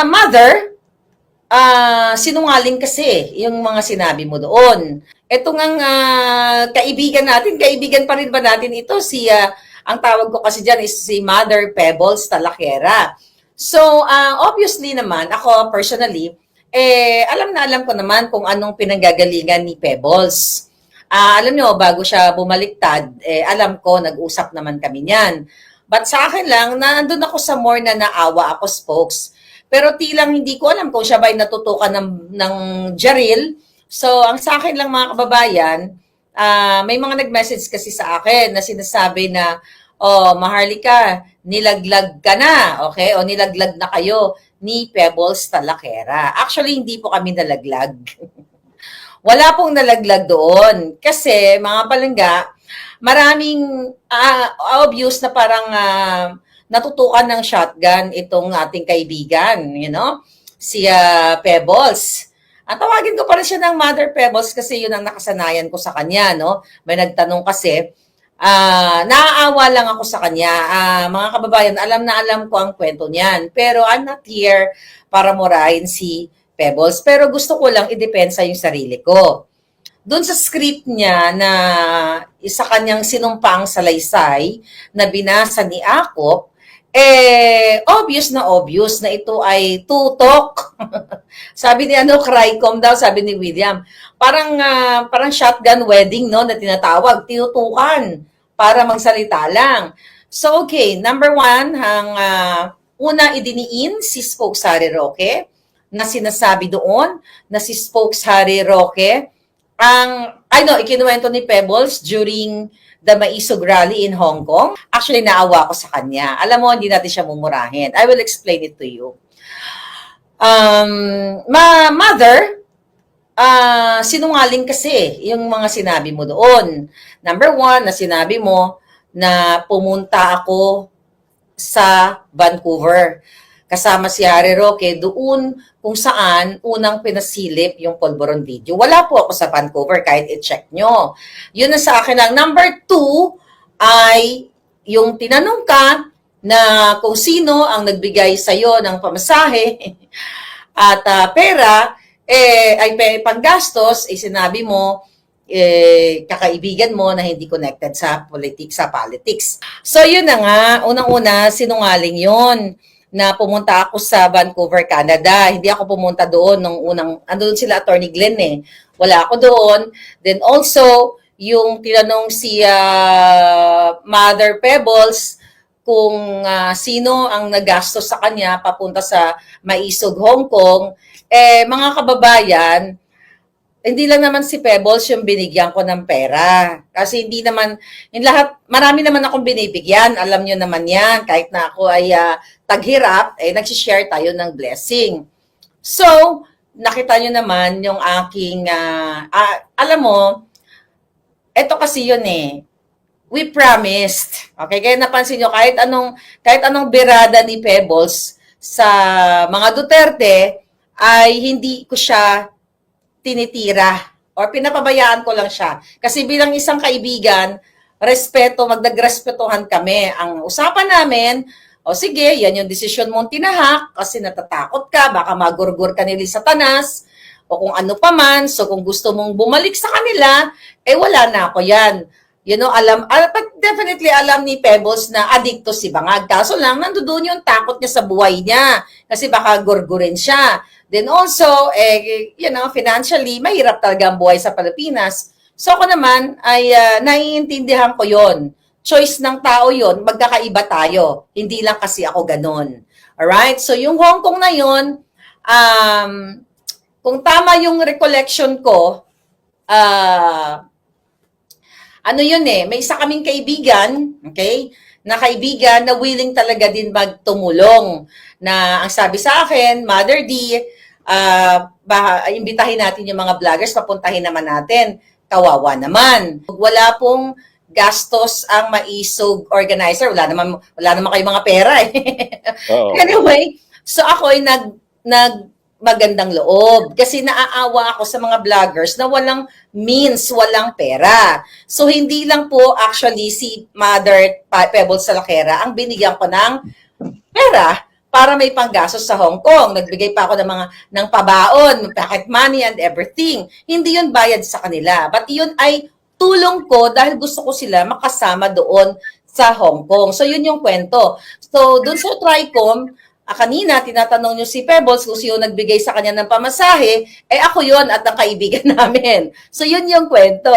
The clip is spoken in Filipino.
Mother, sinungaling kasi yung mga sinabi mo doon. Ito ngang kaibigan natin, kaibigan pa rin ba natin ito? Ang tawag ko kasi dyan is si Mother Pebbles Talakera. So, obviously naman, ako personally, alam na alam ko naman kung anong pinanggagalingan ni Pebbles. Alam nyo, bago siya bumaliktad, alam ko, nag-usap naman kami niyan. But sa akin lang, nandun ako sa more na naawa ako, spokes. Pero tilang hindi ko alam kung siya ba ay natutukan ng Jaril. So, ang sa akin lang mga kababayan, may mga nag-message kasi sa akin na sinasabi na, oh, Maharlika, nilaglag ka na, okay? O nilaglag na kayo ni Pebbles Talakera. Actually, hindi po kami nalaglag. Wala pong nalaglag doon. Kasi, mga palangga, maraming obvious na parang natutukan ng shotgun itong ating kaibigan, si Pebbles. Tawagin ko pa rin siya ng Mother Pebbles kasi yun ang nakasanayan ko sa kanya, no? May nagtanong kasi, naaawa lang ako sa kanya. Mga kababayan, alam na alam ko ang kwento niyan. Pero I'm not here para murahin si Pebbles. Pero gusto ko lang idepensa yung sarili ko. Doon sa script niya na isa kanyang sinumpang salaysay na binasa ni Akop, obvious na ito ay tutok. Sabi ni Crycom daw, sabi ni William. Parang shotgun wedding, no, na tinatawag, tinutukan para magsalita lang. So, okay, number one, una idiniin si Spokes Harry Roque, na sinasabi doon na si Spokes Harry Roque ikinuwento ni Pebbles during the Maisog Rally in Hong Kong. Actually, naawa ko sa kanya. Alam mo, hindi natin siya mumurahin. I will explain it to you. Mother, sinungaling kasi yung mga sinabi mo doon. Number one, na sinabi mo na pumunta ako sa Vancouver. Kasama si Harry Roque doon kung saan unang pinasilip yung Polvoron video. Wala po ako sa Vancouver kahit i-check nyo. Yun na sa akin lang. Number two ay yung tinanong ka na kung sino ang nagbigay sa'yo ng pamasahe at pera, ay panggastos, sinabi mo, kakaibigan mo na hindi connected sa politics. So yun na nga, unang-una, sinungaling yun na pumunta ako sa Vancouver, Canada. Hindi ako pumunta doon nung andun sila Attorney Glenn Wala ako doon. Then also, yung tinanong si Mother Pebbles kung sino ang nagastos sa kanya papunta sa Maisog, Hong Kong, mga kababayan, hindi lang naman si Pebbles yung binigyan ko ng pera. Kasi hindi naman, marami naman akong binibigyan. Alam nyo naman yan. Kahit na ako ay taghirap, nagsishare tayo ng blessing. So, nakita nyo naman yung aking, alam mo, eto kasi yun we promised. Okay, kaya napansin nyo, kahit anong birada ni Pebbles sa mga Duterte, ay hindi ko siya tinitira or pinapabayaan ko lang siya. Kasi bilang isang kaibigan, magdagrespetuhan kami. Ang usapan namin, sige, yan yung desisyon mong tinahak kasi natatakot ka, baka magurgur ka nila Satanas, o kung ano pa man. So kung gusto mong bumalik sa kanila, wala na ako yan. Definitely alam ni Pebbles na adikto si Bangag. Kaso lang, nandoon yung takot niya sa buhay niya. Kasi baka gurgurin siya. Then also, financially, mahirap talaga ang buhay sa Pilipinas. So ako naman, ay naiintindihan ko yon. Choice ng tao yon, magkakaiba tayo. Hindi lang kasi ako ganon. Alright? So yung Hong Kong na yon, kung tama yung recollection ko, may isa kaming kaibigan, okay, na kaibigan na willing talaga din magtumulong. Na ang sabi sa akin, Mother D, imbitahin natin yung mga vloggers, papuntahin naman natin. Kawawa naman. Wala pong gastos ang Maisog organizer. Wala naman kayong mga pera Anyway, so ako ay magandang loob. Kasi naaawa ako sa mga vloggers na walang means, walang pera. So, hindi lang po actually si Mother Pebbles Talakera ang binigyan ko ng pera para may panggastos sa Hong Kong. Nagbigay pa ako ng pabaon, pocket money and everything. Hindi yun bayad sa kanila. But yun ay tulong ko dahil gusto ko sila makasama doon sa Hong Kong. So yun yung kwento. So doon sa Tricom, kanina, tinatanong nyo si Pebbles kung sino nagbigay sa kanya ng pamasahe, ako yon at ang kaibigan namin. So, yun yung kwento.